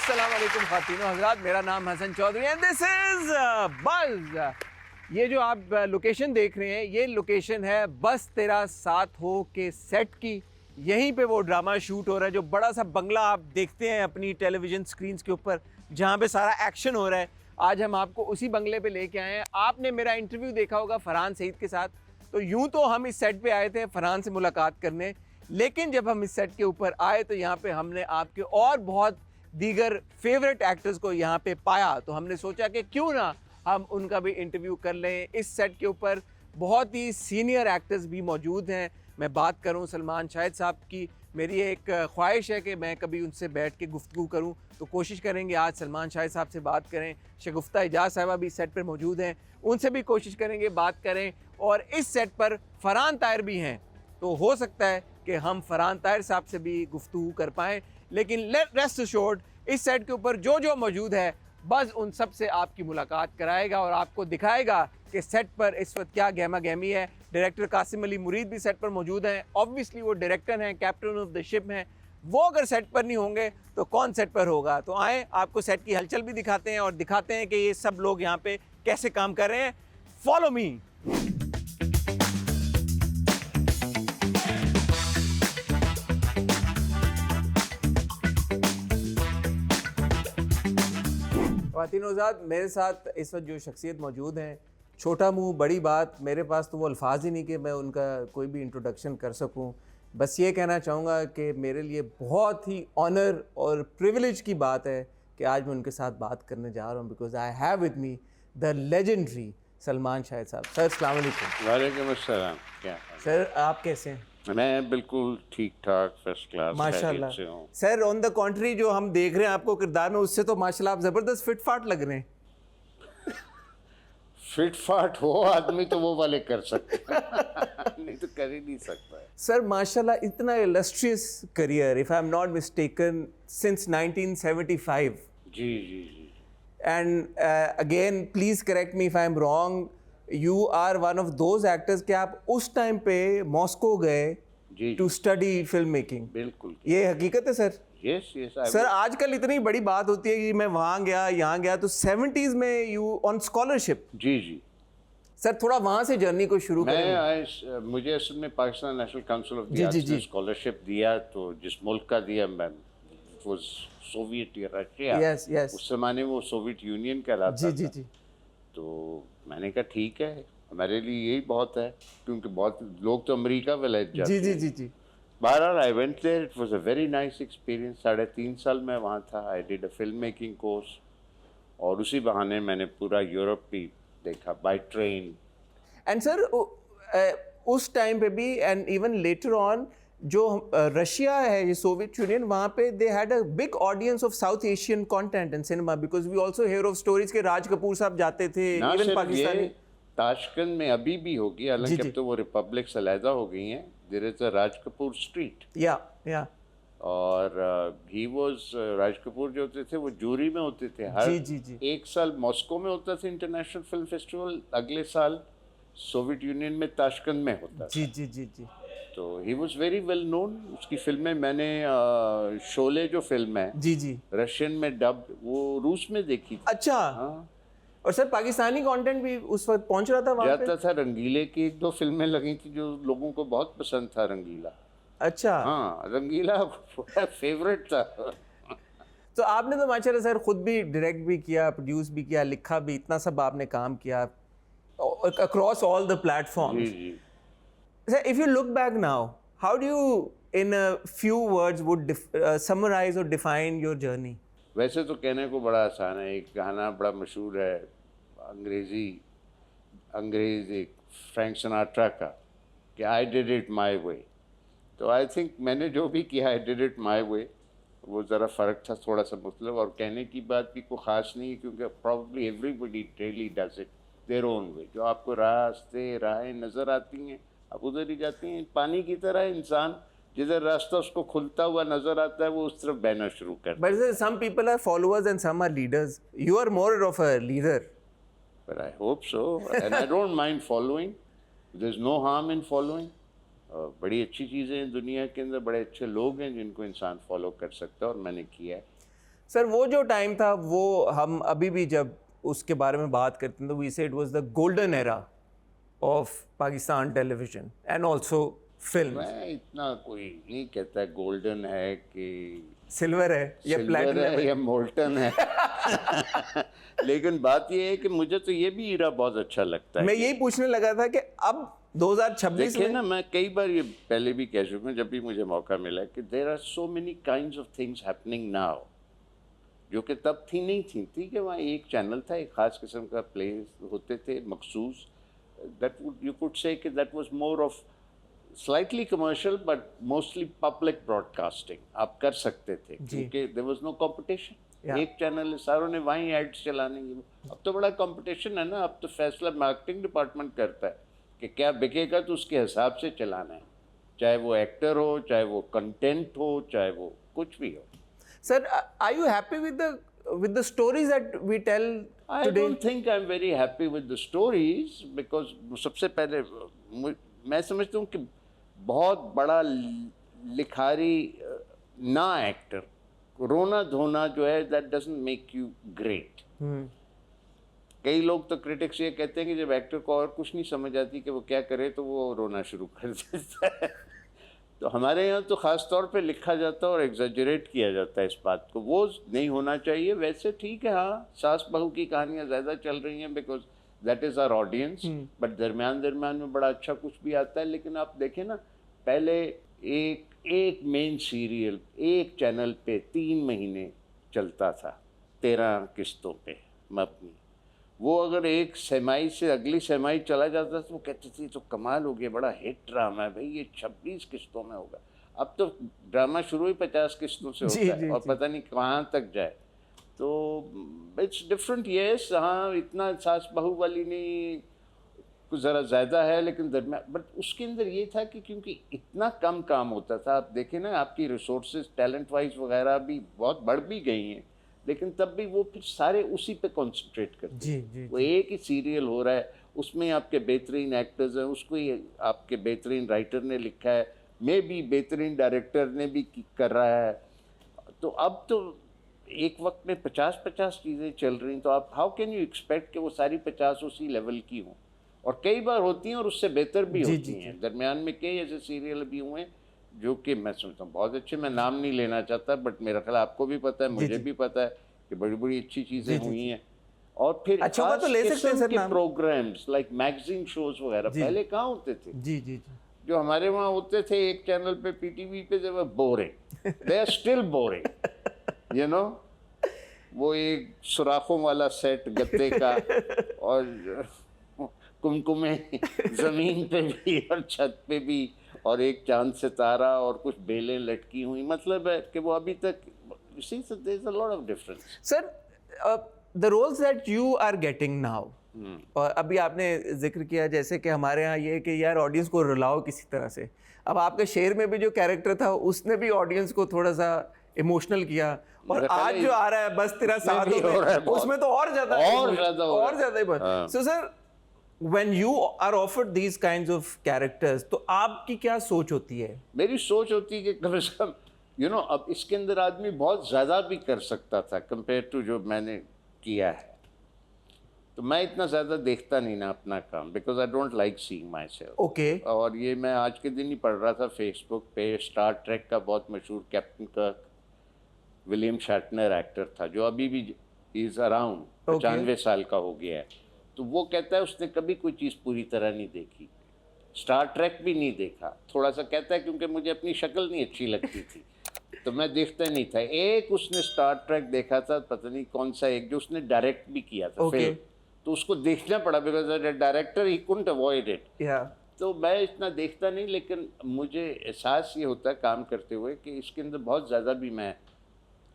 अस्सलाम वालेकुम ख़ातीनो हज़रात, मेरा नाम Hasan Chaudhry and this is Buzz. ये जो आप लोकेशन देख रहे हैं, ये लोकेशन है बस तेरा साथ हो के सेट की। यहीं पे वो ड्रामा शूट हो रहा है, जो बड़ा सा बंगला आप देखते हैं अपनी टेलीविज़न स्क्रीन्स के ऊपर, जहाँ पे सारा एक्शन हो रहा है। आज हम आपको उसी बंगले पे लेके आए हैं। आपने मेरा इंटरव्यू देखा होगा फरहान सईद के साथ, तो यूँ तो हम इस सेट पे आए थे फरहान से मुलाकात करने, लेकिन जब हम इस सेट के ऊपर आए तो यहाँ पे हमने आपके और बहुत दीगर फेवरेट एक्टर्स को यहाँ पे पाया, तो हमने सोचा कि क्यों ना हम उनका भी इंटरव्यू कर लें। इस सेट के ऊपर बहुत ही सीनियर एक्टर्स भी मौजूद हैं। मैं बात करूँ सलमान शाहिद साहब की, मेरी एक ख्वाहिश है कि मैं कभी उनसे बैठ के गुफ्तगू करूँ, तो कोशिश करेंगे आज सलमान शाहिद साहब से बात करें। शगुफ्ता एजाज साहिबा भी सेट पर मौजूद हैं, उनसे भी कोशिश करेंगे बात करें। और इस सेट पर फरहान ताहिर भी हैं, तो हो सकता है कि हम फरहान ताहिर साहब से भी गुफ्तगू कर पाएँ। लेकिन लेट रेस्ट एश्योर्ड, इस सेट के ऊपर जो जो मौजूद है बस उन सब से आपकी मुलाकात कराएगा और आपको दिखाएगा कि सेट पर इस वक्त क्या गहमा गहमी है। डायरेक्टर कासिम अली मुरीद भी सेट पर मौजूद हैं। ऑब्वियसली वो डायरेक्टर हैं, कैप्टन ऑफ द शिप हैं। वो अगर सेट पर नहीं होंगे तो कौन सेट पर होगा। तो आए आपको सेट की हलचल भी दिखाते हैं और दिखाते हैं कि ये सब लोग यहाँ पे कैसे काम कर रहे हैं। Follow me. ख़वातीन-ओ-ज़ात, मेरे साथ इस वक्त जो शख्सियत मौजूद हैं, छोटा मुंह बड़ी बात, मेरे पास तो वो अल्फाज ही नहीं कि मैं उनका कोई भी इंट्रोडक्शन कर सकूं। बस ये कहना चाहूँगा कि मेरे लिए बहुत ही ऑनर और प्रिविलेज की बात है कि आज मैं उनके साथ बात करने जा रहा हूँ, because I have with me the legendary Salman Shahid साहब। सर अस्सलाम वालेकुम। वालेकुम अस्सलाम। क्या सर आप कैसे हैं? मैं बिल्कुल ठीक ठाक फर्स्ट क्लास माशाल्लाह। से हूँ। सर ऑन द कॉन्ट्री जो हम देख रहे हैं आपको किरदार में, उससे तो माशाल्लाह आप ज़बरदस्त फिट फाट लग रहे हैं। फिट फाट हो आदमी तो वो वाले कर सकते नहीं तो कर ही नहीं सकता है। सर माशाल्लाह इतना illustrious career, if I am not mistaken, since 1975। जी जी जी। And again please correct me if I am wrong, you are one of those actors कि आप उस टाइम पे मॉस्को गए जी टू स्टडी फिल्म मेकिंग। बिल्कुल। ये हकीकत है सर? Yes yes. सर आजकल इतनी बड़ी बात होती है कि मैं वहाँ गया यहाँ गया, तो 70s में यू ऑन स्कॉलरशिप। जी जी। सर थोड़ा वहाँ से जर्नी को शुरू करें। मुझे असल में Pakistan national council of the जी, जी, आर्ट्स जी। ने स्कॉलरशिप दिया, तो जिस मुल्क का दिया मैं वो सोवियत या रशिया। Yes yes. उस जमाने में वो सोवियत यूनियन कहलाता जी जी था। जी। तो मैंने कहा ठीक है, हमारे लिए यही बहुत है, क्योंकि बहुत लोग तो अमेरिका में लग जाते जी हैं। जी जी जी। बहरहाल I went there, it was a very nice experience. 3.5 साल मैं वहाँ था। I did a film making course, और उसी बहाने मैंने पूरा यूरोप भी देखा बाय ट्रेन। एंड सर उस टाइम पे भी एंड इवन लेटर ऑन जो रशिया है, ये सोवियत यूनियन, वहाँ पे they had a big audience of South Asian content and cinema, because we also hear of stories के राज कपूर साहब जाते थे, ना इवन सिर्फ पाकिस्तानी। ये, ताशकंद में अभी भी होगी, हालांकि जी। अब तो वो रिपब्लिक्स अलहदा हो गई हैं। There is a Raj Kapoor street. या और ही वाज, राज कपूर जो होते थे वो जूरी में होते थे। हर जी, जी, जी। एक साल मॉस्को में होता था इंटरनेशनल फिल्म फेस्टिवल, अगले साल सोवियत यूनियन में ताशकंद में होता था। जी जी जी जी। तो he was very well known. उसकी फिल्में मैंने शोले जो फिल्म है जी जी। रशियन में डब्ड, वो रूस में देखी थी। अच्छा। हाँ, और सर पाकिस्तानी कंटेंट भी उस वक्त पहुंच रहा था वहाँ पे? जाता था। रंगीले की 1-2 फिल्में लगी थी जो लोगों को बहुत पसंद था, रंगीला। अच्छा। हाँ, रंगीला फेवरेट था। तो आपने तो माशाल्लाह सर खुद भी डायरेक्ट भी किया, प्रोड्यूस भी किया, लिखा भी, इतना सब आपने काम किया अक्रॉस ऑल द प्लेटफॉर्म्स। जी जी। Sir, if you look back now, how do you, in a few words, would summarize or define your journey? वैसे तो कहने को बड़ा आसान है। एक गाना बड़ा मशहूर है अंग्रेज एक फ्रैंक सिनाट्रा का, कि आई डिड इट माई वे। तो आई थिंक मैंने जो भी किया, आई डिड इट माई वे, वो ज़रा फ़र्क था थोड़ा सा, मतलब। और कहने की बात भी कोई ख़ास नहीं है, क्योंकि probably everybody really does it their own way. जो आपको रास्ते राहें नज़र आती हैं, आप उधर ही जाती हैं। पानी की तरह इंसान जिधर रास्ता उसको खुलता हुआ नजर आता है, वो उस तरफ बहना शुरू करता But sir, some people are followers and some are leaders. You are more of a leader. है। But I hope so, and I don't mind following. There's no harm in following. बड़ी अच्छी चीज़ें हैं दुनिया के अंदर, बड़े अच्छे लोग हैं जिनको इंसान फॉलो कर सकता है, और मैंने किया है। सर वो जो टाइम था वो हम अभी भी जब उसके बारे में बात करते हैं तो वी से it was the golden era of Pakistan television and also film. मैं इतना कोई नहीं कहता गोल्डन है कि सिल्वर है या सिल्वर प्लैटिनम है है या मोल्टन है लेकिन बात ये है कि मुझे तो ये भी हीरा बहुत अच्छा लगता है। मैं यही पूछने लगा था कि अब 2026 देखिए में ना, मैं कई बार ये पहले भी कह चुका हूँ जब भी मुझे मौका मिला कि there are so many kinds of things happening now जो कि तब थी नहीं थी। ठीक है, वहाँ एक चैनल था, एक खास किस्म का प्ले होते थे मखसूस, that would you could say कि that was more of slightly commercial but mostly public broadcasting आप कर सकते थे क्योंकि देयर वाज नो कंपटीशन। एक चैनल है, सारों ने वहीं एड्स चलाने की। अब तो बड़ा कंपटीशन है ना, अब तो फैसला मार्केटिंग डिपार्टमेंट करता है कि क्या बिकेगा तो उसके हिसाब से चलाना है, चाहे वो एक्टर हो, चाहे वो कंटेंट हो, चाहे वो कुछ भी हो। Sir, are you happy with the stories that we tell I today? don't think I'm very happy with the stories because सबसे पहले मैं समझता हूँ कि बहुत बड़ा लिखारी ना एक्टर रोना धोना जो है that doesn't make you great. कई लोग तो क्रिटिक्स ये कहते हैं कि जब एक्टर को और कुछ नहीं समझ आती कि वो क्या करे तो वो रोना शुरू कर देता है तो हमारे यहाँ तो ख़ास तौर पे लिखा जाता है और एग्जैजरेट किया जाता है इस बात को, वो नहीं होना चाहिए। वैसे ठीक है, हाँ सास बहू की कहानियाँ ज़्यादा चल रही हैं because that is our audience, but दरमियान में बड़ा अच्छा कुछ भी आता है। लेकिन आप देखें ना, पहले एक मेन सीरियल एक चैनल पे 3 महीने चलता था 13 किस्तों पे मबनी, वो अगर एक सेमाई से अगली सेमाई चला जाता तो वो कहते थे तो कमाल हो गया, बड़ा हिट ड्रामा है भाई, ये 26 किस्तों में होगा। अब तो ड्रामा शुरू ही 50 किस्तों से होता है और पता नहीं कहाँ तक जाए। तो इट्स डिफरेंट, यस हाँ, इतना सास बहू वाली नहीं, कुछ ज़रा ज़्यादा है लेकिन दरमियान, बट उसके अंदर ये था कि क्योंकि इतना कम काम होता था, आप देखें ना आपकी रिसोर्सेज टैलेंट वाइज वगैरह भी बहुत बढ़ भी गई हैं, लेकिन तब भी वो फिर सारे उसी पे कंसंट्रेट करते हैं। वो एक ही सीरियल हो रहा है, उसमें आपके बेहतरीन एक्टर्स हैं, उसको ही आपके बेहतरीन राइटर ने लिखा है, मे भी बेहतरीन डायरेक्टर ने भी कर रहा है। तो अब तो एक वक्त में 50-50 चीज़ें चल रही, तो आप हाउ कैन यू एक्सपेक्ट कि वो सारी 50 उसी लेवल की हों, और कई बार होती हैं और उससे बेहतर भी होती हैं। दरमियान में कई ऐसे सीरियल भी हुए हैं जो कि मैं समझता हूँ बहुत अच्छे, मैं नाम नहीं लेना चाहता बट मेरा ख्याल आपको भी पता है, मुझे भी पता है कि बड़ी बड़ी अच्छी चीज़ें हुई हैं। और फिर अच्छा तो ले सकते हैं सर नाम, प्रोग्राम्स लाइक मैगजीन शोज वगैरह पहले कहाँ होते थे? जी जो हमारे वहाँ होते थे एक चैनल पे पीटीवी पे, they were boring, they are still boring, you know. वो एक सुराखों वाला सेट गत्ते का और कुमकुमे ज़मीन पे भी और छत पे भी, और एक चांद सितारा और कुछ बेलें लटकी हुई, मतलब है कि वो अभी तक see so there's a lot of difference. Sir, the roles that you are getting now, और अभी आपने जिक्र किया जैसे कि हमारे यहाँ ये कि यार ऑडियंस को रुलाओ किसी तरह से, अब आपके शेर में भी जो कैरेक्टर था उसने भी ऑडियंस को थोड़ा सा इमोशनल किया, और आज जो आ रहा है बस तेरा साथ हो, उसमें तो और ज़्यादा ही बस। So sir, when you are offered these kinds of characters, तो आपकी क्या सोच होती है? मेरी सोच होती है कि कम से कम यू नो अब इसके अंदर आदमी बहुत ज़्यादा भी कर सकता था कंपेयर टू जो मैंने किया है। तो मैं इतना ज़्यादा देखता नहीं ना अपना काम, because I don't like seeing my self. Okay. और ये मैं आज के दिन ही पढ़ रहा था फेसबुक पे, स्टार ट्रेक का बहुत मशहूर कैप्टन कर्क, विलियम शैटनर एक्टर था जो अभी भी इज़ अराउंड, 95 साल का हो गया है। तो वो कहता है उसने कभी कोई चीज़ पूरी तरह नहीं देखी, स्टार ट्रेक भी नहीं देखा। थोड़ा सा कहता है क्योंकि मुझे अपनी शक्ल नहीं अच्छी लगती थी तो मैं देखता नहीं था। एक उसने स्टार ट्रेक देखा था, पता नहीं कौन सा एक, जो उसने डायरेक्ट भी किया था फिल्म, तो उसको देखना पड़ा because director he couldn't avoid it. तो मैं इतना देखता नहीं, लेकिन मुझे एहसास ये होता है काम करते हुए कि इसके अंदर बहुत ज़्यादा भी मैं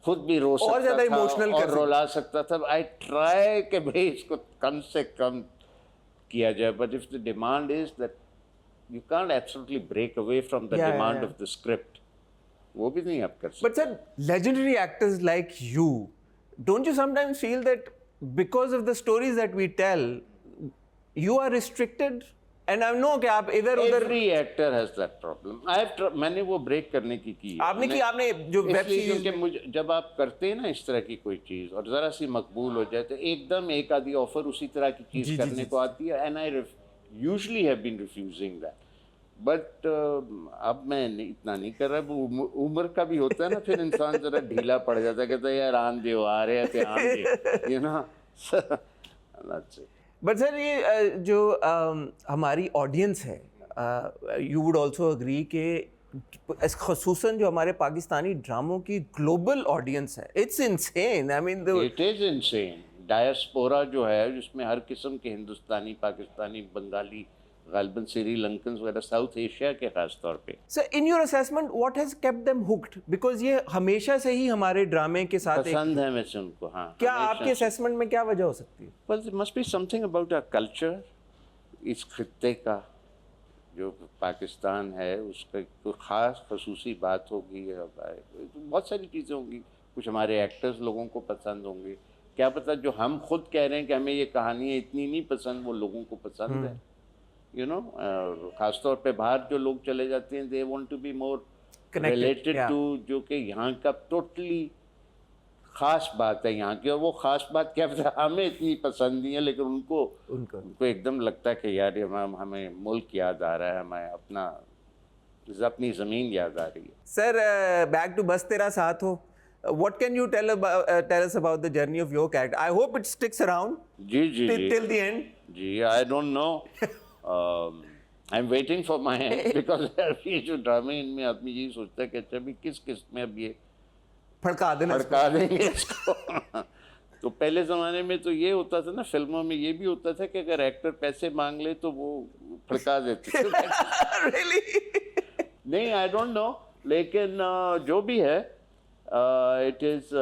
खुद भी रो सकता था और रुला सकता था। आई ट्राई कि भाई इसको कम से कम किया जाए, but if the demand is that you can't absolutely break away from the demand of the script, वो भी नहीं आप कर सकते। But sir, legendary actors like you, don't you sometimes feel that because of the stories that we tell, you are restricted and I know कि आप इधर उधर Every actor has that problem. मैंने वो ब्रेक करने की है। आपने की, आपने जो वेब इसलिए सीरीज क्योंकि मुझे जब आप करते हैं ना इस तरह की कोई चीज़ और ज़रा सी मकबूल हो जाए तो एकदम एक आधी ऑफर उसी तरह की जी, चीज़ जी, करने जी, को आती है, and I usually have been refusing that. But अब मैं इतना नहीं कर रहा। वो उम्र का भी होता है ना, फिर इंसान ज़रा ढीला पड़ जाता है, कहता है यार आन दे, आ रहे थे आन दे, you know. That's it. But sir ये जो हमारी ऑडियंस है, यू वुड ऑल्सो अग्री कि खसूसन जो हमारे पाकिस्तानी ड्रामों की ग्लोबल ऑडियंस है, it's insane. I mean it is insane. Diaspora जो है जिसमें हर किस्म के हिंदुस्तानी, पाकिस्तानी, बंगाली, गालिबन श्रीलंकन वगैरह, साउथ एशिया के खास तौर पे। Sir in your assessment what has kept them hooked, because ये हमेशा से ही हमारे ड्रामे के साथ पसंद है वैसे उनको। हाँ, क्या हमेशा आपके असेसमेंट में क्या वजह हो सकती है? Well, there must be something about our culture, इस खित्ते का जो पाकिस्तान है उसका कोई ख़ास खसूसी बात होगी, बहुत सारी चीज़ें होंगी। कुछ हमारे एक्टर्स लोगों को पसंद होंगे, क्या पता जो हम खुद कह रहे हैं कि हमें ये कहानी इतनी नहीं पसंद, वो लोगों को पसंद है, यू नो। ख़ास तौर पे बाहर जो लोग चले जाते हैं, they want to be more related to जो कि यहाँ का टोटली ख़ास बात है यहाँ की, और वो ख़ास बात क्या पता हमें इतनी पसंद नहीं है, लेकिन उनको एकदम लगता है कि यार हमें मुल्क याद आ रहा है, हमें अपनी ज़मीन याद आ रही है। सर बैक टू बस तेरा साथ हो, what can you tell us about the journey of your character? I hope it sticks around ji till the end. Ji, I don't know. I'm waiting for my end because ये जो ड्रामे इनमें आदमी यही सोचता है कि अच्छा भी किस किस्त में अब ये फड़का देंगे इसको। तो पहले ज़माने में तो ये होता था ना, फिल्मों में ये भी होता था कि अगर एक्टर पैसे मांग ले तो वो फड़का देते थे। Really? नहीं, आई डोंट नो, लेकिन जो भी है इट इज़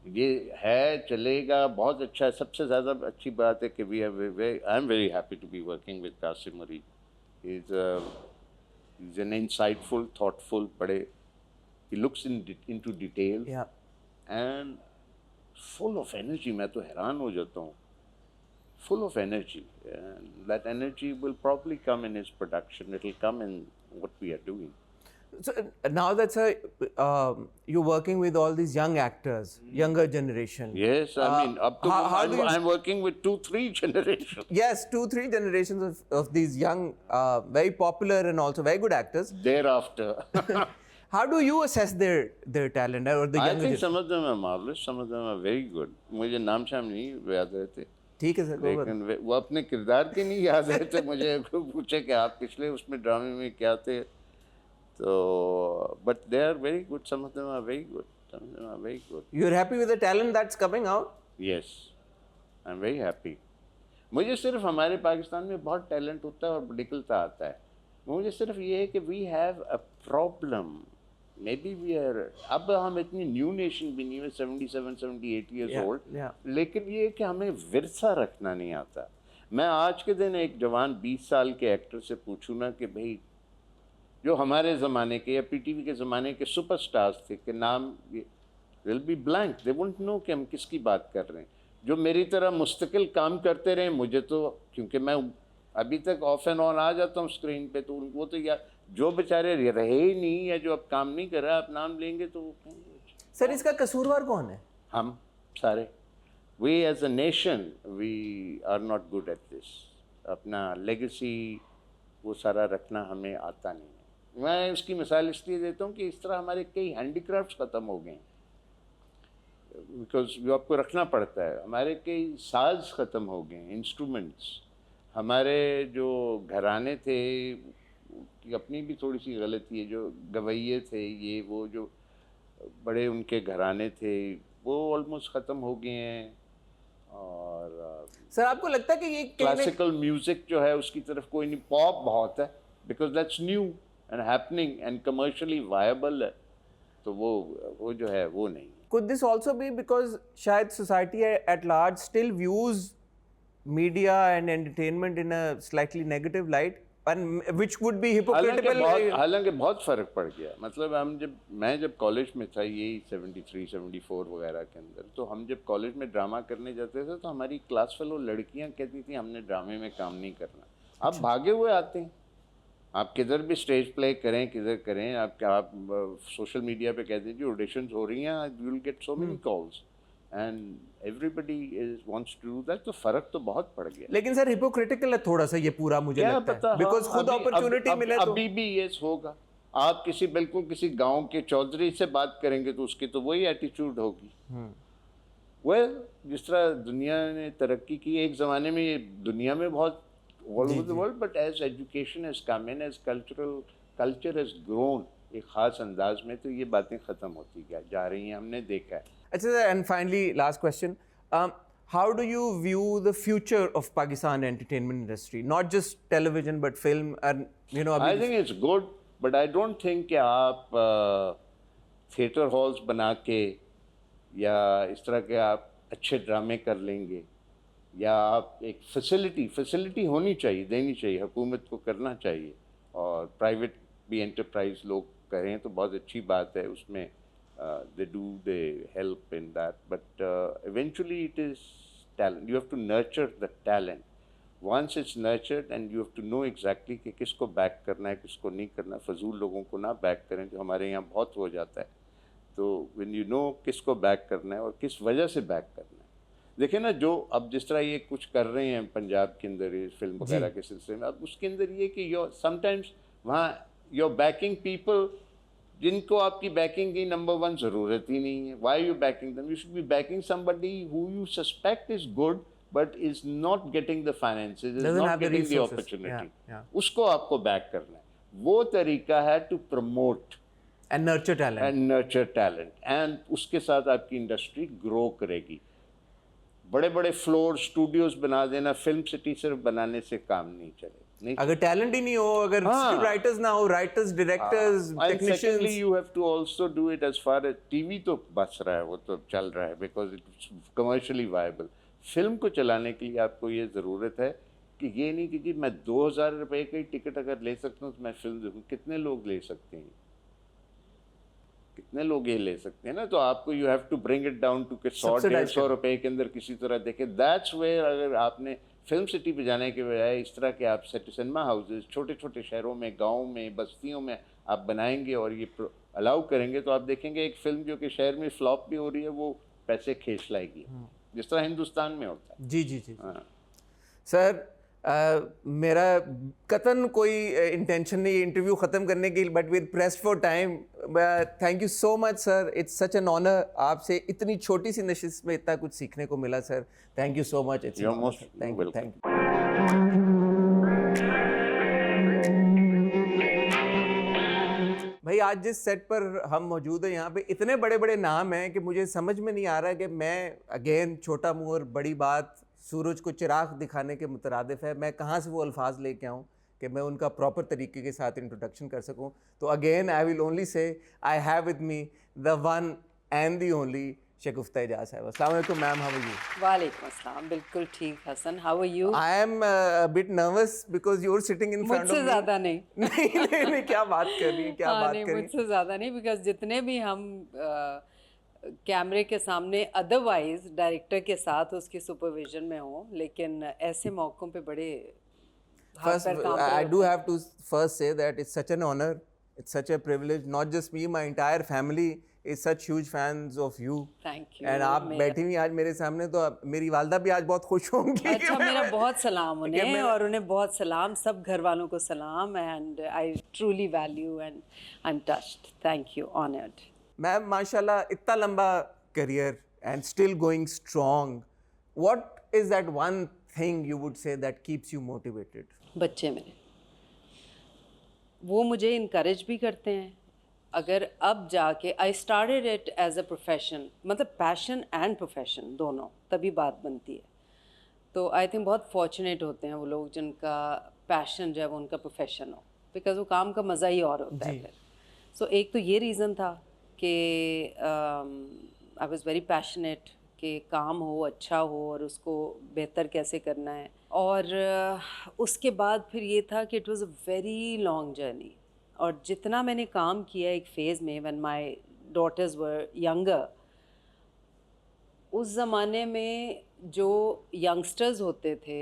ये है, चलेगा, बहुत अच्छा है। सबसे ज़्यादा अच्छी बात है कि I am very happy to be working with Qasim Mureed. He's an insightful, thoughtful, he looks into detail, Yeah. and full of energy. मैं तो हैरान हो जाता हूँ, full of energy, and that energy will probably come in his production. It will come in what we are doing. So now that sir, you're working with all these young actors, younger generation. Yes, I mean, up to I'm working with 2-3 generations. Yes, 2-3 generations of these young, very popular and also very good actors. Thereafter. How do you assess their talent or the younger? I think some of them are marvelous, some of them are very good. मुझे नाम शाम नहीं याद रहते। ठीक है sir, लेकिन वो अपने किरदार के नहीं याद रहते। मुझे पूछे कि आप पिछले उसमें ड्रामे में क्या थे, तो but they are very good. Some of them are very good. Some of them are very good. You're happy with the talent that's coming out? Yes, I'm very happy. मुझे सिर्फ हमारे पाकिस्तान में बहुत टैलेंट होता है और निकलता आता है। मुझे सिर्फ ये है कि we have a problem. Maybe we are, अब हम इतनी न्यू नेशन भी नहीं है, 77-78 years old, लेकिन ये है कि हमें विरसा रखना नहीं आता। मैं आज के दिन एक जवान 20 साल के एक्टर से पूछूँ ना कि भाई जो हमारे ज़माने के या पीटीवी के ज़माने के सुपरस्टार्स थे कि नाम, will be blank, they won't know कि हम किसकी बात कर रहे हैं। जो मेरी तरह मुस्तकिल काम करते रहे, मुझे तो क्योंकि मैं अभी तक ऑफ एंड ऑन आ जाता हूँ स्क्रीन पे, तो वो तो यार जो बेचारे रहे ही नहीं या जो अब काम नहीं कर रहा, आप नाम लेंगे तो वो कहेंगे। सर इसका कसूरवार कौन है? हम सारे। We as a nation we are not good at this. अपना लेगेसी वो सारा रखना हमें आता नहीं है। मैं उसकी मिसाल इसलिए देता हूँ कि इस तरह हमारे कई हैंडीक्राफ्ट्स ख़त्म हो गए, बिकॉज जो आपको रखना पड़ता है। हमारे कई साज ख़त्म हो गए, इंस्ट्रूमेंट्स। हमारे जो घराने थे की अपनी भी थोड़ी सी गलती है, जो गवैये थे ये वो जो बड़े उनके घराने थे वो ऑलमोस्ट ख़त्म हो गए हैं। और सर आपको लगता है कि ये क्लासिकल म्यूज़िक जो है उसकी तरफ कोई नहीं, पॉप बहुत है because that's new and happening and commercially viable है, तो वो जो है वो नहीं। Could this also be because शायद society at large still views media and entertainment in a slightly negative light? and which would be hypocritical. हालांकि बहुत फ़र्क पड़ गया। मतलब मैं जब कॉलेज में था, यही 73 74 वगैरह के अंदर, तो हम जब कॉलेज में ड्रामा करने जाते थे तो हमारी क्लास फेलो लड़कियां कहती थी हमने ड्रामे में काम नहीं करना। आप भागे हुए आते हैं, आप किधर भी स्टेज प्ले करें, किधर करें, आप सोशल मीडिया पे कह दीजिए ऑडिशंस हो रही हैं, you will get so many calls and everybody wants to do that. तो फ़र्क तो बहुत पड़ गया। लेकिन सर हिपोक्रिटिकल है थोड़ा सा ये पूरा, मुझे क्या लगता पता, है, बिकॉज खुद अपॉर्चुनिटी मिले तो अभी भी ये होगा। आप बिल्कुल किसी गांव के चौधरी से बात करेंगे तो उसकी तो वही एटीट्यूड होगी। वेल, जिस तरह दुनिया ने तरक्की की, एक ज़माने में ये दुनिया में बहुत all over the world, but as education has come in, as culture has grown एक ख़ास अंदाज में, तो ये बातें ख़त्म होती जा रही हैं, हमने देखा है। अच्छा sir, and finally last question, how do you view the future of Pakistan entertainment industry, not just television but film, and you know, I think it's good, but I don't think कि आप theatre halls बना के या इस तरह के आप अच्छे ड्रामे कर लेंगे, या आप एक फैसिलिटी होनी चाहिए, देनी चाहिए, हुकूमत को करना चाहिए, और प्राइवेट भी एंटरप्राइज लोग करें तो बहुत अच्छी बात है, उसमें they help in that, but eventually it is talent. You have to nurture the talent. Once it's nurtured and you have to know exactly कि किसको बैक करना है, किसको नहीं करना, फजूल लोगों को ना बैक करें, जो हमारे यहाँ बहुत हो जाता है। तो when you know किसको बैक करना है और किस वजह से बैक करना है, देखिए ना, जो अब जिस तरह ये कुछ कर रहे हैं पंजाब के अंदर ये फिल्म वगैरह के सिलसिले में, अब उसके अंदर ये कि समटाइम्स वहाँ योर बैकिंग पीपल जिनको आपकी बैकिंग की नंबर वन ज़रूरत ही नहीं है। Why you backing them? You should be backing somebody who you suspect is good but is not getting the finances, is not getting the opportunity, उसको आपको back करना है। वो तरीका है to promote and nurture talent, and उसके साथ आपकी इंडस्ट्री ग्रो करेगी। बड़े बड़े फ्लोर स्टूडियोज बना देना, फिल्म सिटी सिर्फ बनाने से काम नहीं चलेगा। अगर टैलेंट ही नहीं हो, अगर राइटर्स ना हो, writers, directors, technicians, you have to also do it as far as TV तो बच रहा है, वो तो चल रहा है because it's commercially viable. Film को चलाने के लिए आपको ये ज़रूरत है कि ये नहीं कि जी मैं 2000 रुपये की टिकट अगर ले सकता हूँ तो मैं फिल्म देखूँ। कितने लोग ले सकते हैं, कितने लोग ये ले सकते हैं ना? तो आपको you have to bring it down to 100-150 रुपये के अंदर किसी तरह देखें। दैट्स वेयर अगर आपने फिल्म सिटी पे जाने के बजाय इस तरह के आप सिनेमा हाउसेज छोटे छोटे शहरों में, गाँव में, बस्तियों में आप बनाएंगे और ये अलाउ करेंगे, तो आप देखेंगे एक फिल्म जो कि शहर में फ्लॉप भी हो रही है वो पैसे खींच लाएगी, जिस तरह हिंदुस्तान में होता है। जी जी जी। सर, मेरा कतन कोई इंटेंशन नहीं इंटरव्यू ख़त्म करने की, but with pressed for time, thank you so much sir, it's such an honour. आपसे इतनी छोटी सी नशिस्त में इतना कुछ सीखने को मिला sir, thank you so much. It's most thank you. भाई आज जिस सेट पर हम मौजूद हैं, यहाँ पे इतने बड़े बड़े नाम हैं कि मुझे समझ में नहीं आ रहा कि मैं, अगेन छोटा मुँह और बड़ी बात, सूरज को चिराग दिखाने के मुतरादिफ है, मैं कहाँ से वो अल्फाज लेके आऊँ कि मैं उनका प्रॉपर तरीके के साथ इंट्रोडक्शन कर सकूँ। तो again I will only say I have with me the one and the only Shagufta Ejaz sahab. अस्सलाम वालेकुम मैम, हाउ आर यू? वालेकुम अस्सलाम, बिल्कुल ठीक Hasan, how are you? I am bit nervous because you are sitting in front of me. मुझसे ज़्यादा नहीं। नहीं, क्या बात कर रही है, क्या बात कर रही है? मुझसे ज़्यादा नहीं, बिकॉज जितने भी हम कैमरे के सामने अदरवाइज डायरेक्टर के साथ उसकी सुपरविजन में हो, लेकिन ऐसे मौक़ों पे बड़े First, I do have to first say that it's such an honor, it's such a privilege. Not just me, my entire family is such huge fans of you. Thank you. And आप बैठी हुई आज मेरे सामने, तो मेरी वालदा भी आज बहुत खुश होंगी। अच्छा, मेरा बहुत सलाम उन्हें, और उन्हें बहुत सलाम, सब घर वालों को सलाम, and I truly value and I'm touched. Thank you, honored. Ma'am माशाल्लाह, इतना लंबा career and still going strong. What is that one thing you would say that keeps you motivated? बच्चे मेरे, वो मुझे इनकरेज भी करते हैं। अगर अब जाके I started it as a profession, मतलब पैशन एंड प्रोफेशन दोनों, तभी बात बनती है। तो आई थिंक बहुत फॉर्चुनेट होते हैं वो लोग जिनका पैशन जो है वो उनका प्रोफेशन हो, बिकॉज वो काम का मज़ा ही और होता है फिर। सो एक तो ये रीज़न था कि आई वॉज़ वेरी पैशनेट कि काम हो, अच्छा हो और उसको बेहतर कैसे करना है। और उसके बाद फिर ये था कि it was a very long journey, और जितना मैंने काम किया एक फ़ेज़ में when my daughters were younger, उस ज़माने में जो यंगस्टर्स होते थे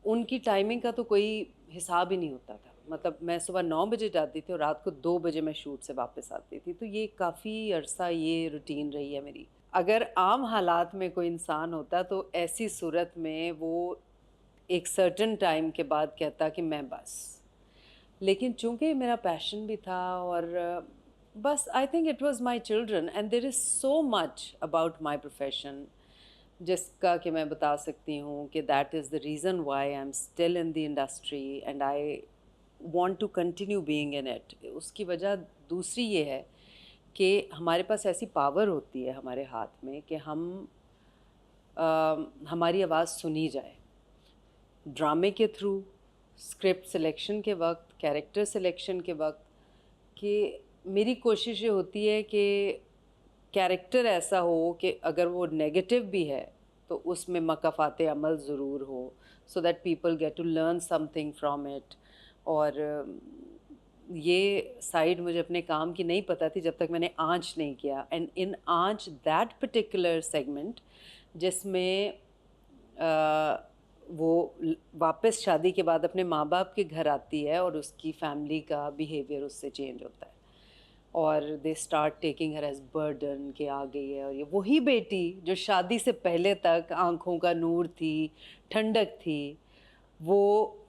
उनकी टाइमिंग का तो कोई हिसाब ही नहीं होता था। मतलब मैं सुबह 9 बजे जाती थी और रात को 2 बजे मैं शूट से वापस आती थी, तो ये काफ़ी अरसा ये रूटीन रही है मेरी। अगर आम हालात में कोई इंसान होता तो ऐसी सूरत में वो एक सर्टेन टाइम के बाद कहता कि मैं बस, लेकिन चूंकि मेरा पैशन भी था और बस I think it was my children and there is so much about my profession जिसका कि मैं बता सकती हूँ कि that is the reason why I am still in the industry and I want to continue being in it. उसकी वजह दूसरी ये है कि हमारे पास ऐसी पावर होती है हमारे हाथ में कि हमारी आवाज़ सुनी जाए ड्रामे के थ्रू, स्क्रिप्ट सिलेक्शन के वक्त, कैरेक्टर सिलेक्शन के वक्त। कि मेरी कोशिश ये होती है कि कैरेक्टर ऐसा हो कि अगर वो नेगेटिव भी है तो उसमें मकाफ़ात अमल ज़रूर हो, so that people get to learn something from it. और ये साइड मुझे अपने काम की नहीं पता थी जब तक मैंने आँच नहीं किया। एंड इन आँच दैट पर्टिकुलर सेगमेंट जिसमें वो वापस शादी के बाद अपने माँ बाप के घर आती है और उसकी फैमिली का बिहेवियर उससे चेंज होता है और they start taking her as burden के आ गई है। और ये वही बेटी जो शादी से पहले तक आँखों का नूर थी, ठंडक थी, वो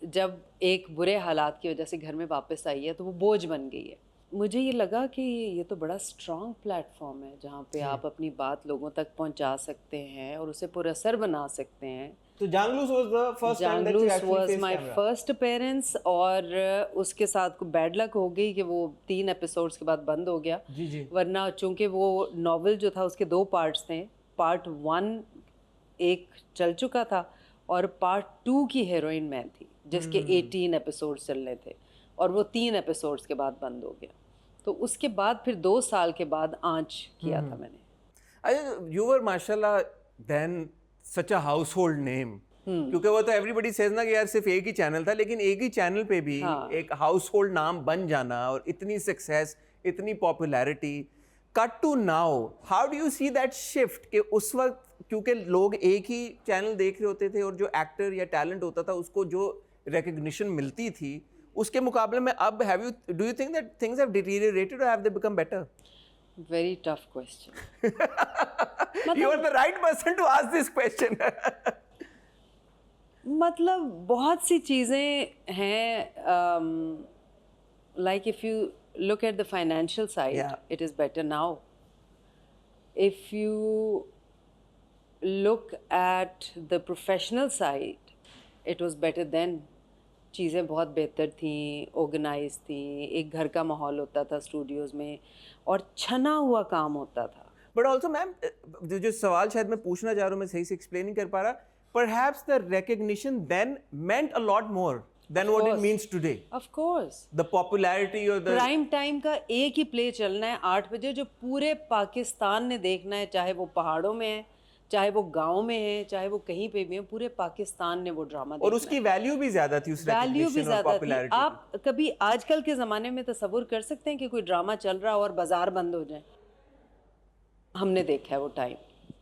जब एक बुरे हालात की वजह से घर में वापस आई है तो वो बोझ बन गई है। मुझे ये लगा कि ये तो बड़ा स्ट्रॉन्ग प्लेटफॉर्म है जहाँ पे आप अपनी बात लोगों तक पहुँचा सकते हैं और उसे पुरअसर बना सकते हैं। तो जांगलूस was the first time that you जांगलूस actually was faced my camera. First appearance और उसके साथ को बैड लक हो गई कि वो 3 एपिसोड्स के बाद बंद हो गया। जी जी। वरना चूंकि वो नॉवेल जो था उसके 2 पार्ट्स थे, पार्ट 1 एक चल चुका था और पार्ट 2 की हीरोइन मैं थी जिसके 18 एपिसोड्स चलने थे और वो 3 एपिसोड्स के बाद बंद हो गया। तो उसके बाद फिर 2 साल के बाद आँच किया था मैंने। You were माशाल्लाह then such a household name. क्योंकि वो तो एवरीबडी सेज ना कि यार सिर्फ एक ही चैनल था, लेकिन एक ही चैनल पे भी एक हाउसहोल्ड नाम बन जाना और इतनी सक्सेस, इतनी popularity. Cut to now, how do you see that shift कि उस वक्त क्योंकि लोग एक ही चैनल देख रहे होते थे और जो एक्टर या टैलेंट होता था उसको जो रिकग्निशन मिलती थी उसके मुकाबले में अब do you think that things have deteriorated और have they become better? Very tough question. You are the right person to ask this question. मतलब बहुत सी चीज़ें हैं, like if you look at the financial side it is better now. If you look at the professional side it was better than. चीज़ें बहुत बेहतर थीं, organise थीं, एक घर का माहौल होता था स्टूडियोज़ में और छना हुआ काम होता था। बट ऑल्सो मैम, जो सवाल शायद मैं पूछना चाह रहा हूँ मैं सही से एक्सप्लेन नहीं कर पा रहा। Perhaps the recognition then meant a lot more than what it means today. Of course. The popularity or the prime time का एक ही प्ले चलना है 8 बजे जो पूरे पाकिस्तान ने देखना है, चाहे वो पहाड़ों में है, चाहे वो गांव में है, चाहे वो कहीं पे भी है, पूरे पाकिस्तान ने वो ड्रामा देखना और उसकी वैल्यू भी ज्यादा थी, उस वैल्यू भी recognition और ज्यादा थी। popularity आप कभी आजकल के ज़माने में तसव्वुर कर सकते हैं कि कोई ड्रामा चल रहा हो और बाजार बंद हो जाए? हमने देखा है वो टाइम।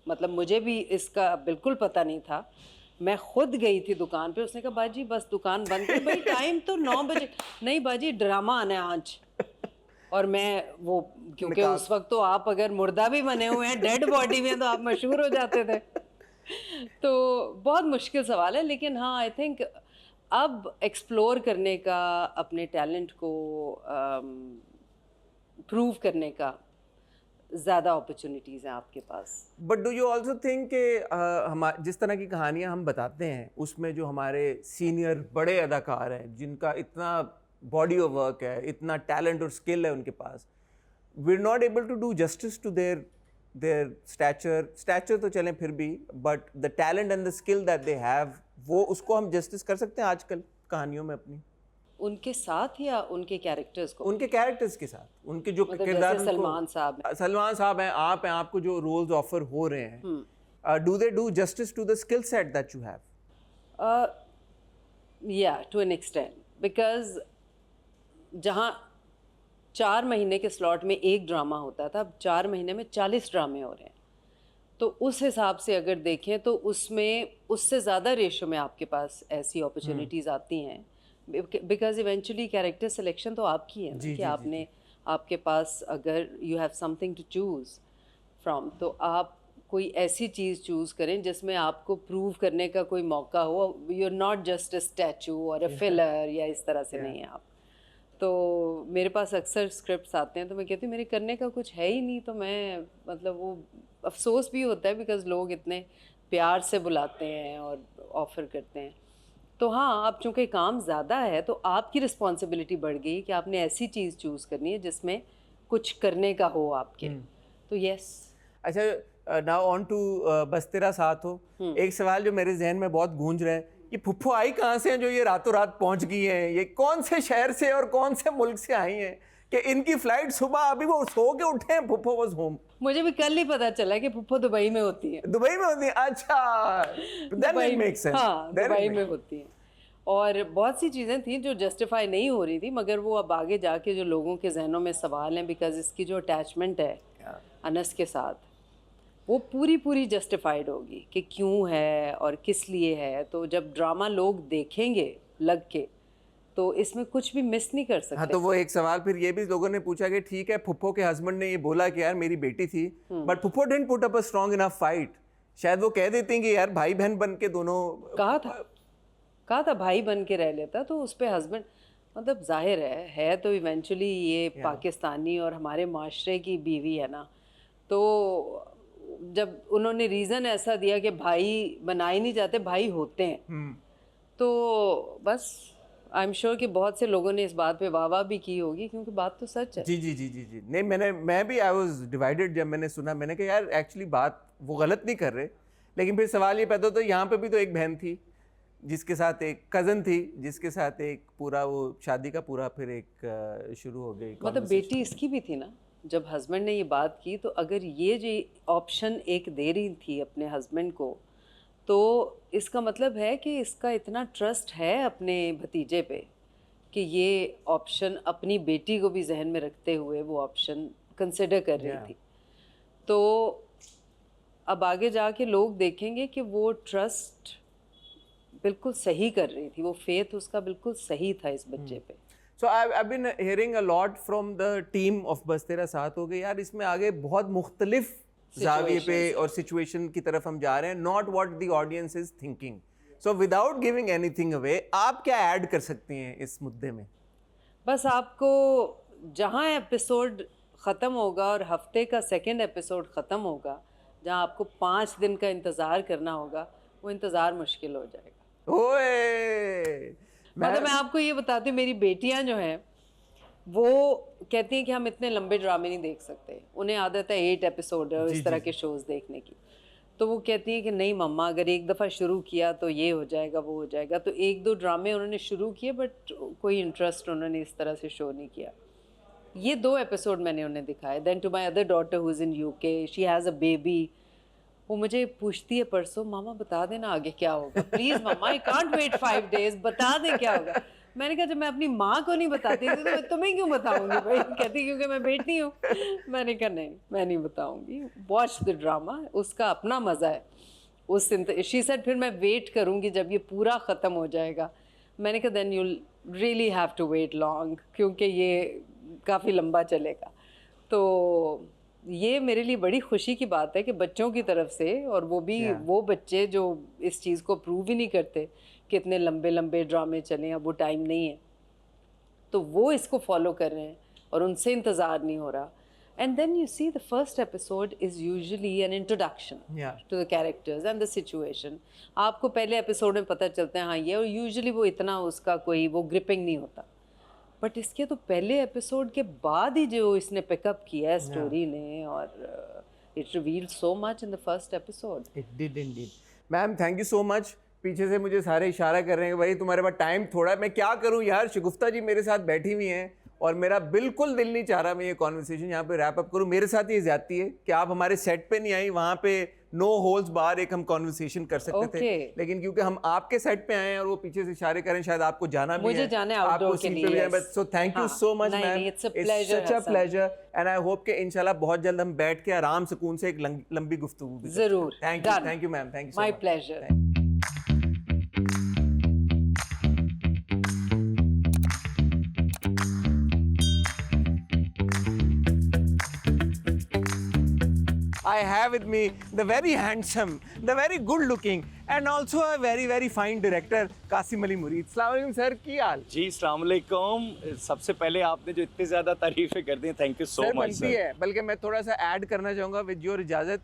मतलब मुझे भी इसका बिल्कुल पता नहीं था। मैं खुद गई थी दुकान पे, उसने कहा बाजी बस दुकान बंद कर। भाई टाइम तो 9 बजे। नहीं बाजी ड्रामा आना है आज। और मैं वो, क्योंकि उस वक्त तो आप अगर मुर्दा भी बने हुए हैं, डेड बॉडी में, तो आप मशहूर हो जाते थे। तो बहुत मुश्किल सवाल है, लेकिन हाँ आई थिंक अब एक्सप्लोर करने का, अपने टैलेंट को प्रूव करने का ज़्यादा अपॉर्चुनिटीज़ हैं आपके पास। But do you also think कि हम जिस तरह की कहानियाँ हम बताते हैं उसमें जो हमारे सीनियर बड़े अदाकार हैं जिनका इतना बॉडी ऑफ वर्क है, इतना टैलेंट और स्किल है उनके पास, we are not able to do justice to their stature तो चलें फिर भी, but the talent and the skill that they have, वो उसको हम जस्टिस कर सकते हैं आजकल कहानियों में अपनी? उनके साथ या उनके कैरेक्टर्स को? उनके कैरेक्टर्स के साथ, उनके जो मतलब किरदार, जैसे सलमान साहब हैं, आप हैं, आपको जो रोल्स ऑफर हो रहे हैं, do they do justice to the skill set that you have? या टू एन एक्सटेंड, बिकॉज जहाँ 4 महीने के स्लॉट में एक ड्रामा होता था, अब 4 महीने में 40 ड्रामे हो रहे हैं। तो उस हिसाब से अगर देखें तो उसमें उससे ज़्यादा रेशो में आपके पास ऐसी अपॉर्चुनिटीज़ आती हैं, बिकॉज इवेंचुअली कैरेक्टर सिलेक्शन तो आपकी है ना, कि आपने आपके पास अगर you have something to choose from, तो आप कोई ऐसी चीज़ चूज़ करें जिसमें आपको प्रूव करने का कोई मौका हो। You are not just a statue और अ फिलर या इस तरह से नहीं है आप। तो मेरे पास अक्सर स्क्रिप्ट्स आते हैं तो मैं कहती हूँ मेरे करने का कुछ है ही नहीं, तो मैं मतलब वो अफसोस भी होता है बिकॉज़ लोग इतने प्यार से बुलाते हैं और ऑफ़र करते हैं। तो हाँ, अब चूँकि काम ज़्यादा है तो आपकी रिस्पॉन्सिबिलिटी बढ़ गई कि आपने ऐसी चीज़ चूज़ करनी है जिसमें कुछ करने का हो आपके। तो यस। अच्छा, नाउ ऑन टू बस तेरा साथ हो। एक सवाल जो मेरे जहन में बहुत गूंज रहा है, ये फुफ्फो आई कहाँ से हैं जो ये रातों रात पहुंच गई हैं? ये कौन से शहर से और कौन से मुल्क से आई हैं कि इनकी फ्लाइट सुबह अभी वो सो के उठे हैं, फुफ्फो वाज होम? मुझे भी कल ही पता चला कि फुफ्फो दुबई में होती है। दुबई में होती है? अच्छा, देन इट मेक्स सेंस। हाँ, दुबई में होती है। और बहुत सी चीज़ें थी जो जस्टिफाई नहीं हो रही थी, मगर वो अब आगे जाके जो लोगों के जहनों में सवाल हैं, बिकॉज इसकी जो अटैचमेंट है अनस के साथ, वो पूरी जस्टिफाइड होगी कि क्यों है और किस लिए है। तो जब ड्रामा लोग देखेंगे लग के, तो इसमें कुछ भी मिस नहीं कर सकते। हाँ, तो वो एक सवाल फिर ये भी लोगों ने पूछा कि ठीक है, फुफ्फो के हस्बैंड ने ये बोला कि यार मेरी बेटी थी, बट फुफ्फो didn't put up a strong enough fight. शायद वो कह देती कि यार भाई बहन बन के दोनों, कहा था भाई बन के रह लेता, तो उस पे हस्बैंड, मतलब जाहिर है तो इवेंचुअली ये पाकिस्तानी और हमारे माशरे की बीवी है ना। तो जब उन्होंने रीज़न ऐसा दिया कि भाई बनाए नहीं जाते, भाई होते हैं, तो बस आई एम श्योर कि बहुत से लोगों ने इस बात पे वाह भी की होगी, क्योंकि बात तो सच है। जी। नहीं, मैं भी आई वाज डिवाइडेड जब मैंने सुना। मैंने कहा यार एक्चुअली बात वो गलत नहीं कर रहे, लेकिन फिर सवाल ये पैदा होता है यहाँ पे भी तो एक बहन थी जिसके साथ एक कज़न थी, जिसके साथ एक पूरा वो शादी का पूरा फिर एक शुरू हो गई। मतलब बेटी इसकी भी थी ना। जब हस्बैंड ने ये बात की, तो अगर ये जो ऑप्शन एक दे रही थी अपने हस्बैंड को, तो इसका मतलब है कि इसका इतना ट्रस्ट है अपने भतीजे पे कि ये ऑप्शन अपनी बेटी को भी जहन में रखते हुए वो ऑप्शन कंसिडर कर रही थी। तो अब आगे जाके लोग देखेंगे कि वो ट्रस्ट बिल्कुल सही कर रही थी, वो फेथ उसका बिल्कुल सही था इस बच्चे पे। So I've been hearing a lot from the team of बस तेरा साथ हो गए यार, इसमें आगे बहुत मुख्तलिफ जाविये पे और सिचुएशन की तरफ हम जा रहे हैं, not what the audience is thinking. So without giving anything away, आप क्या ऐड कर सकती हैं इस मुद्दे में? बस आपको जहाँ एपिसोड ख़त्म होगा और हफ्ते का सेकंड एपिसोड ख़त्म होगा, जहाँ आपको 5 दिन का इंतज़ार करना होगा, वो इंतज़ार मुश्किल हो जाएगा। ओए, मतलब मैं आपको ये बताती हूँ, मेरी बेटियाँ जो हैं वो कहती हैं कि हम इतने लंबे ड्रामे नहीं देख सकते। उन्हें आदत है 8 एपिसोड और इस तरह के शोज़ देखने की। तो वो कहती हैं कि नहीं मम्मा, अगर एक दफ़ा शुरू किया तो ये हो जाएगा, वो हो जाएगा। तो 1-2 ड्रामे उन्होंने शुरू किए, बट कोई इंटरेस्ट उन्होंने इस तरह से शो नहीं किया। ये 2 एपिसोड मैंने उन्हें दिखाए। Then to my other daughter who is in UK, she has a baby. वो मुझे पूछती है परसों, मामा बता देना आगे क्या होगा, please mama, I can't wait 5 days, बता दे क्या होगा। मैंने कहा जब मैं अपनी माँ को नहीं बताती थी तो मैं तुम्हें क्यों बताऊंगी भाई? कहती क्योंकि मैं बेटी हूँ। मैंने कहा नहीं, मैं नहीं बताऊंगी, वॉच द ड्रामा, उसका अपना मज़ा है। उस शी सेड फिर मैं वेट करूँगी जब ये पूरा ख़त्म हो जाएगा। मैंने कहा then you really have to wait long, क्योंकि ये काफ़ी लंबा चलेगा। तो ये मेरे लिए बड़ी खुशी की बात है कि बच्चों की तरफ से, और वो भी वो बच्चे जो इस चीज़ को प्रूव ही नहीं करते कि इतने लंबे लंबे ड्रामे चलें, अब वो टाइम नहीं है, तो वो इसको फॉलो कर रहे हैं और उनसे इंतज़ार नहीं हो रहा। And then you see the first episode is usually an introduction to the characters and the situation. आपको पहले एपिसोड में पता चलता है हाँ ये, और यूजुअली वो इतना उसका कोई वो ग्रिपिंग नहीं होता। बट इसके तो पहले एपिसोड के बाद ही जो इसने पिकअप किया है स्टोरी ने, और it revealed so much in the first episode. It did Indeed. Ma'am thank you so much. पीछे से मुझे सारे इशारा कर रहे हैं भाई तुम्हारे पास टाइम थोड़ा, मैं क्या करूं यार, शगुफ्ता जी मेरे साथ बैठी हुई हैं और मेरा बिल्कुल दिल नहीं चाह रहा मैं ये कॉन्वर्सेशन यहाँ पे रैप अप करूं। मेरे साथ ये ज्यादती है कि आप हमारे सेट पे नहीं आई, वहाँ पे नो होल्स बार एक हम कॉन्वर्सेशन कर सकते थे, Okay. लेकिन क्योंकि हम आपके सेट पे आए हैं और वो पीछे से इशारे करें, शायद आपको जाना भी मुझे है, जाना है outdoor आपको के scene लिए, पे भी जाना है, yes. but so thank you हाँ, so much नहीं, मैम, नहीं, it's a pleasure, such a Hasan. pleasure and I hope कि इंशाल्लाह बहुत जल्द हम बैठ के आराम सुकून से एक लंबी गुफ्तगू भी जरूर, thank you ma'am, thank you so My much. pleasure. I have with me the very handsome, the very good looking and also a very very fine director Qasim Ali Murid. अस्सलाम वालेकुम सर, की हाल? जी अस्सलाम वालेकुम। सबसे पहले आपने जो इतनी ज़्यादा तारीफ़ें कर दी, thank you so sir much बनती है, बल्कि मैं थोड़ा सा ऐड करना चाहूँगा विद योर इजाज़त।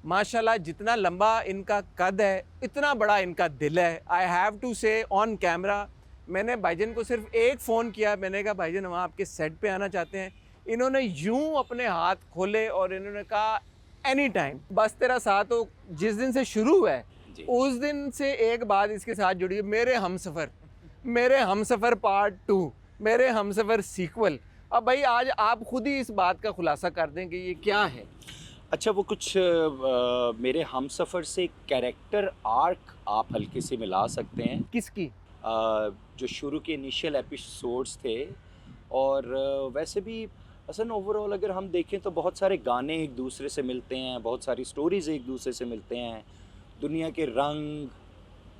माशाल्लाह जितना लंबा इनका कद है उतना बड़ा इनका दिल है। आई हैव टू से ऑन कैमरा, मैंने भाईजान को सिर्फ एक फ़ोन किया, मैंने कहा भाईजान हम आपके सेट पे आना चाहते हैं। इन्होंने यूं अपने हाथ खोले और इन्होंने कहा एनी टाइम। बस तेरा साथ हो जिस दिन से शुरू हुआ है जी। उस दिन से एक बात इसके साथ जुड़ी है, मेरे हमसफ़र पार्ट 2, मेरे हमसफ़र सीक्वल। अब भाई आज आप खुद ही इस बात का खुलासा कर दें कि ये क्या है। अच्छा, वो कुछ मेरे हमसफ़र से कैरेक्टर आर्क आप हल्के से मिला सकते हैं। किसकी? जो शुरू के इनिशियल एपिसोड्स थे और वैसे भी असल ओवरऑल अगर हम देखें तो बहुत सारे गाने एक दूसरे से मिलते हैं, बहुत सारी स्टोरीज़ एक दूसरे से मिलते हैं, दुनिया के रंग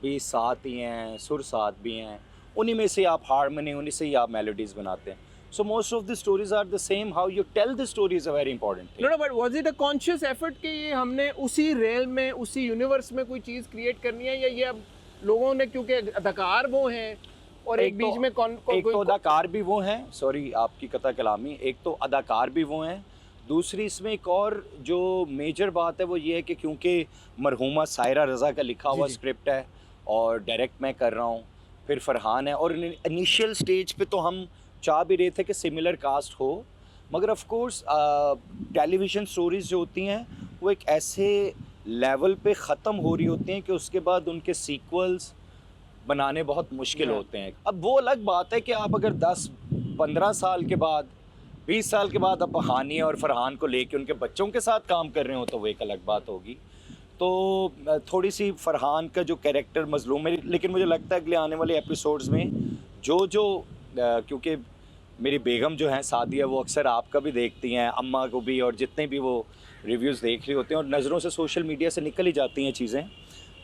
भी साथ ही हैं, सुर साथ भी हैं, उन्हीं में से आप हारमोनी, उन्हीं से ही आप मेलोडीज़ बनाते हैं। So most of the stories are the same. How you tell the story is a very important thing. No, but was it a conscious effort कि ये हमने उसी रेल में, उसी यूनिवर्स में कोई चीज़ क्रिएट करनी है, या ये अब लोगों ने क्योंकि अदाकार वो हैं और एक बीच में एक तो अदाकार भी वो हैं, सॉरी आपकी कता कलामी, एक तो अदाकार भी वो हैं, दूसरी इसमें एक और जो मेजर बात है वो ये है कि क्योंकि मरहूमा सायरा रज़ा का लिखा हुआ स्क्रिप्ट है और डायरेक्ट मैं कर रहा हूँ, फिर फरहान है, और इनिशियल स्टेज पे तो हम चाह भी रहे थे कि सिमिलर कास्ट हो, मगर ऑफ कोर्स टेलीविज़न स्टोरीज़ जो होती हैं वो एक ऐसे लेवल पे ख़त्म हो रही होती हैं कि उसके बाद उनके सीक्वल्स बनाने बहुत मुश्किल होते हैं। अब वो अलग बात है कि आप अगर 10-15 साल के बाद, 20 साल के बाद आप हानिया और फरहान को लेके उनके बच्चों के साथ काम कर रहे हो तो वो एक अलग बात होगी। तो थोड़ी सी फरहान का जो कैरेक्टर मजलूम है, लेकिन मुझे लगता है अगले आने वाले एपिसोड्स में जो क्योंकि मेरी बेगम जो हैं सादिया, वो अक्सर आपका भी देखती हैं, अम्मा को भी, और जितने भी वो रिव्यूज़ देख रही होते हैं और नज़रों से सोशल मीडिया से निकल ही जाती हैं चीज़ें,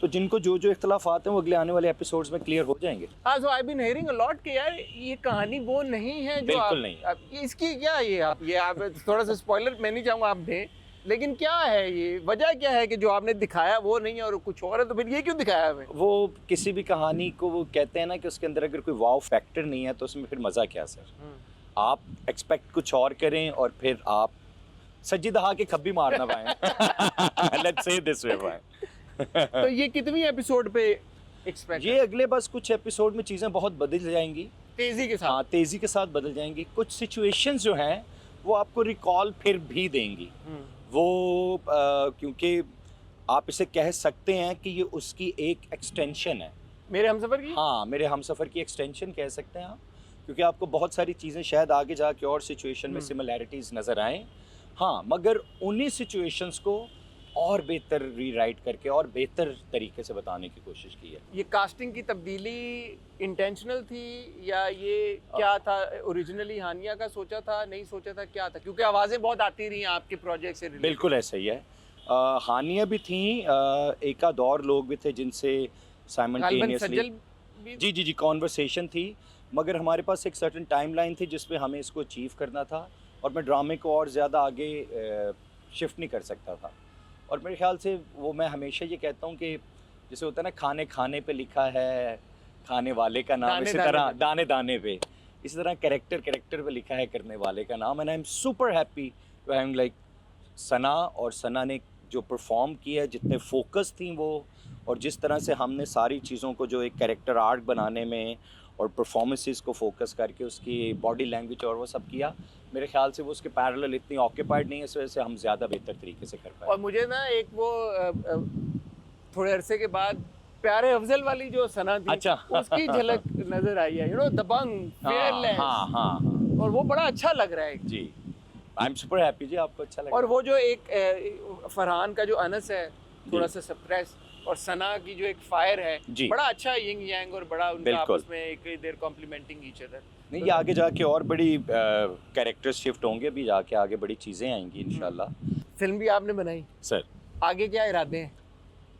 तो जिनको जो इख्तलाफात हैं वो अगले आने वाले एपिसोड्स में क्लियर हो जाएंगे। हाँ, so I've been hearing a lot कि यार ये कहानी वो नहीं है जो बिल्कुल नहीं। इसकी क्या ये आप थोड़ा सा स्पॉइलर मैं नहीं चाहूँगा आप दें, लेकिन क्या है ये वजह क्या है कि जो आपने दिखाया वो नहीं है और कुछ और है, तो फिर ये क्यों दिखाया हमें? वो किसी भी कहानी को वो कहते हैं ना कि उसके अंदर अगर कोई वाव फैक्टर नहीं है तो उसमें फिर मज़ा क्या सर। आप एक्सपेक्ट कुछ और करें और फिर आप सज्जी दहा के खब्बी मार ना पाएं। लेट्स से दिस वे पाएं। तो ये कितनी एपिसोड पे एक्सपेक्ट? ये अगले बस कुछ एपिसोड में चीज़ें बहुत बदल जाएंगी, तेजी के साथ। हाँ तेज़ी के साथ बदल जाएंगी। कुछ सिचुएशंस जो हैं वो आपको रिकॉल फिर भी देंगी। वो क्योंकि आप इसे कह सकते हैं कि ये उसकी एक एक्सटेंशन है, मेरे हमसफर की। हाँ मेरे हमसफ़र की एक्सटेंशन कह सकते हैं आप, क्योंकि आपको बहुत सारी चीज़ें शायद आगे जाके और सिचुएशन में सिमिलैरिटीज़ नज़र आएँ, हाँ, मगर उन्हीं सिचुएशंस को और बेहतर रीराइट करके और बेहतर तरीके से बताने की कोशिश की है। ये कास्टिंग की तब्दीली इंटेंशनल थी या ये क्या था? ओरिजिनली हानिया का सोचा था, नहीं सोचा था, क्या था? क्योंकि आवाज़ें बहुत आती रही हैं आपके प्रोजेक्ट से रिलेटेड। बिल्कुल ऐसा ही है। हानिया भी थी, एक आध और लोग भी थे जिनसे साइमल्टेनियसली जी कॉन्वर्सेशन थी, मगर हमारे पास एक सर्टेन टाइमलाइन थी जिसमें हमें इसको अचीव करना था और मैं ड्रामे को और ज़्यादा आगे शिफ्ट नहीं कर सकता था। और मेरे ख्याल से वो मैं हमेशा ये कहता हूँ कि जैसे होता है ना, खाने खाने पे लिखा है खाने वाले का नाम, इसी तरह दाने दाने पे, इसी तरह कैरेक्टर पे लिखा है करने वाले का नाम। And I am super happy to have like Sana, और सना ने जो परफॉर्म किया, जितने फोकस थी वो, और जिस तरह से हमने सारी चीज़ों को जो एक कैरेक्टर आर्ट बनाने में और परफॉर्मेंसेस को फोकस करके उसकी बॉडी लैंग्वेज और वो सब किया, मेरे ख्याल से वो उसके पैरेलल इतनी ऑक्यूपाइड नहीं है, इस वजह से हम ज़्यादा बेहतर तरीके से कर पाए। और मुझे ना एक वो थोड़े अरसे के बाद प्यारे अफजल वाली जो सना थी, अच्छा उसकी झलक नजर आई है, दबंग, fearless, हाँ और वो बड़ा अच्छा लग रहा है जी। आई एम सुपर हैप्पी जी, आपको अच्छा लगा। और वो जो एक फरहान का जो अनस है, थोड़ा सा सप्रेस, और सना की जो एक फायर है जी। बड़ा अच्छा यिंग यांग और बड़ा उनका बिल्कुल। आपस में एक देर कॉम्प्लीमेंटिंग ईच अदर। नहीं, ये आगे जाके और बड़ी कैरेक्टर्स शिफ्ट होंगे, अभी जाके आगे बड़ी चीज़ें आएंगी इंशाल्लाह। फिल्म भी आपने बनाई, सर आगे क्या इरादे हैं?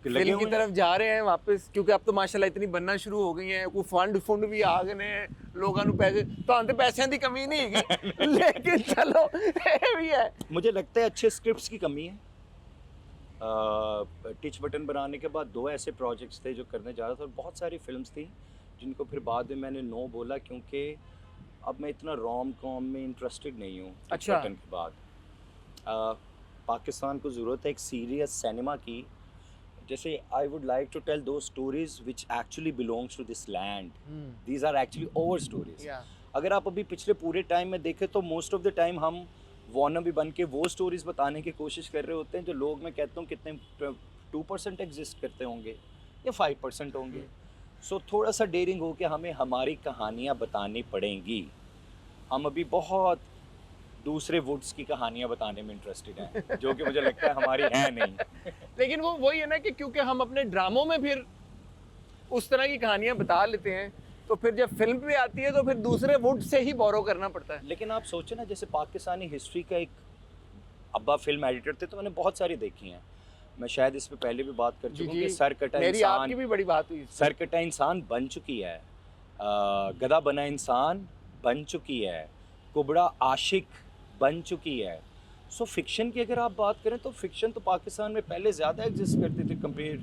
लगे फिल्म की हुए तरफ जा रहे हैं वापस, क्योंकि अब तो माशाल्लाह इतनी बनना शुरू हो गई हैं, कोई फंड भी आ गए ने, लोगों को पैसे तो पैसों की कमी नहीं है लेकिन चलो ये भी है। मुझे लगता है अच्छे स्क्रिप्ट्स की कमी है। टिच बटन बनाने के बाद 2 ऐसे प्रोजेक्ट्स थे जो करने जा रहा था, और बहुत सारी फिल्म्स थी जिनको फिर बाद में मैंने नो बोला, क्योंकि अब मैं इतना रोम कॉम में इंटरेस्टेड नहीं हूँ। टिच अच्छा। बटन के बाद पाकिस्तान को ज़रूरत है एक सीरियस सिनेमा की, जैसे I would like to tell दो stories which actually belongs to this land. These are actually over stories. अगर आप अभी पिछले पूरे टाइम में देखें तो मोस्ट ऑफ द टाइम हम वॉर्नर भी बन के वो स्टोरीज बताने की कोशिश कर रहे होते हैं जो लोग, मैं कहता हूँ कितने 2% एग्जिस्ट करते होंगे या 5% होंगे। सो थोड़ा सा डेयरिंग हो के हमें हमारी कहानियाँ बतानी पड़ेंगी। हम अभी बहुत दूसरे वुड्स की कहानियाँ बताने में इंटरेस्टेड हैं जो कि मुझे लगता है हमारी हैं नहीं। लेकिन वो वही है ना कि क्योंकि हम अपने ड्रामों में फिर उस तरह की कहानियां बता लेते हैं, तो फिर जब फिल्म पे आती है तो फिर दूसरे वुड से ही बोरो करना पड़ता है। लेकिन आप सोचो ना, जैसे पाकिस्तानी हिस्ट्री का एक अब्बा फिल्म एडिटर थे, तो मैंने बहुत सारी देखी हैं। मैं शायद इस पे पहले भी बात कर चुका हूँ कि सर कटा मेरी इंसान, आपकी भी बड़ी बात हुई। सर कटा इंसान बन चुकी है, गधा बना इंसान बन चुकी है, कुबड़ा आशिक बन चुकी है। सो फिक्शन की अगर आप बात करें तो फिक्शन तो पाकिस्तान में पहले ज़्यादा एग्जिस्ट करती थी कंपेयर,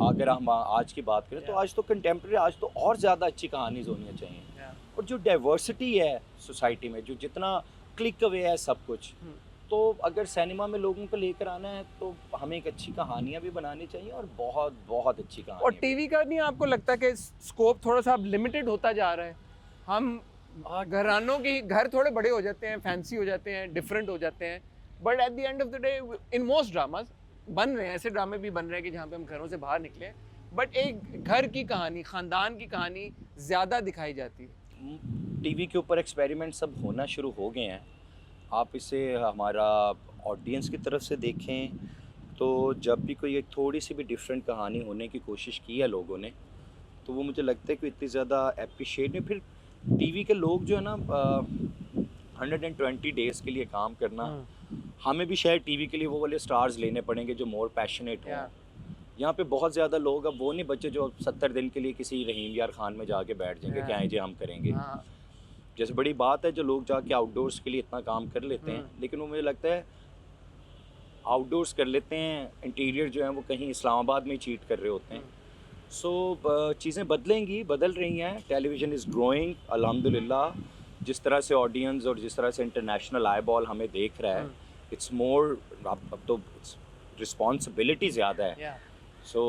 अगर हम आज की बात करें तो आज तो कंटेम्प्रेरी, आज तो और ज़्यादा अच्छी कहानीज होनी चाहिए। और जो डाइवर्सिटी है सोसाइटी में, जो जितना क्लिक अवे है सब कुछ, तो अगर सिनेमा में लोगों को लेकर आना है तो हमें एक अच्छी कहानियाँ भी बनानी चाहिए, और बहुत बहुत अच्छी कहानी। और टीवी का नहीं आपको लगता कि स्कोप थोड़ा सा अब लिमिटेड होता जा रहा है? हम घरानों के घर थोड़े बड़े हो जाते हैं, फैंसी हो जाते हैं, डिफरेंट हो जाते हैं, but at the end of the day in most dramas बन रहे हैं, ऐसे ड्रामे भी बन रहे हैं कि जहाँ पे हम घरों से बाहर निकले, बट एक घर की कहानी, ख़ानदान की कहानी ज़्यादा दिखाई जाती है। टीवी के ऊपर एक्सपेरिमेंट सब होना शुरू हो गए हैं। आप इसे हमारा ऑडियंस की तरफ से देखें तो जब भी कोई एक थोड़ी सी भी डिफरेंट कहानी होने की कोशिश की है लोगों ने, तो वो मुझे लगता है कि इतनी ज़्यादा अप्रिशिएट नहीं। फिर टीवी के लोग जो है ना 120 डेज़ के लिए काम करना, हमें भी शायद टीवी के लिए वो वाले स्टार्स लेने पड़ेंगे जो मोर पैशनेट हों। यहाँ पे बहुत ज़्यादा लोग, अब वो नहीं बच्चे जो 70 दिन के लिए किसी रहीम यार खान में जाके बैठ जाएंगे क्या है जी हम करेंगे। जैसे बड़ी बात है जो लोग जाके आउटडोर्स के लिए इतना काम कर लेते हैं, लेकिन वो मुझे लगता है आउटडोर्स कर लेते हैं, इंटीरियर जो है वो कहीं इस्लामाबाद में ही चीट कर रहे होते हैं। सो चीज़ें बदलेंगी, बदल रही हैं। टेलीविज़न इज़ ग्रोइंग अल्हम्दुलिल्लाह। जिस तरह से ऑडियंस और जिस तरह से इंटरनेशनल आई बॉल हमें देख रहा है, इट्स मोर, अब तो रिस्पॉन्सिबिलिटी ज़्यादा है। सो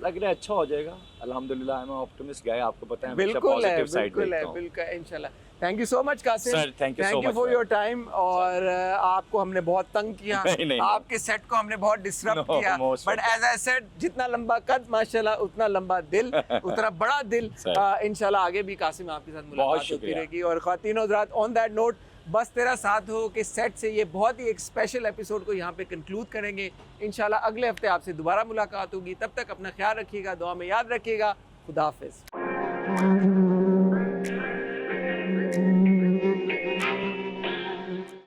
लग रहा है अच्छा हो जाएगा अल्हम्दुलिल्लाह। आई एम ऑप्टिमिस्ट गाय, आपको पता है हमेशा पॉजिटिव साइड देखता हूं। बिल्कुल इंशाल्लाह। Thank you so much Qasim sir, thank you for your time. और आपको हमने बहुत तंग किया, नहीं। आपके सेट को हमने बहुत डिस्टर्ब किया, बट एज आई सेड जितना लंबा कद माशाल्लाह उतना लंबा दिल, उतना बड़ा दिल। इंशाल्लाह आगे भी कासिम आपके साथ मुलाकात होती रहेगी। और ख्वातीन हज़रात, ऑन दैट नोट, बस तेरा साथ हो के सेट से ये बहुत ही एक स्पेशल एपिसोड को यहाँ पे कंक्लूड करेंगे। इंशाल्लाह अगले हफ्ते आपसे दोबारा मुलाकात होगी। तब तक अपना ख्याल रखिएगा, दुआ में याद रखिएगा। खुदा हाफिज़।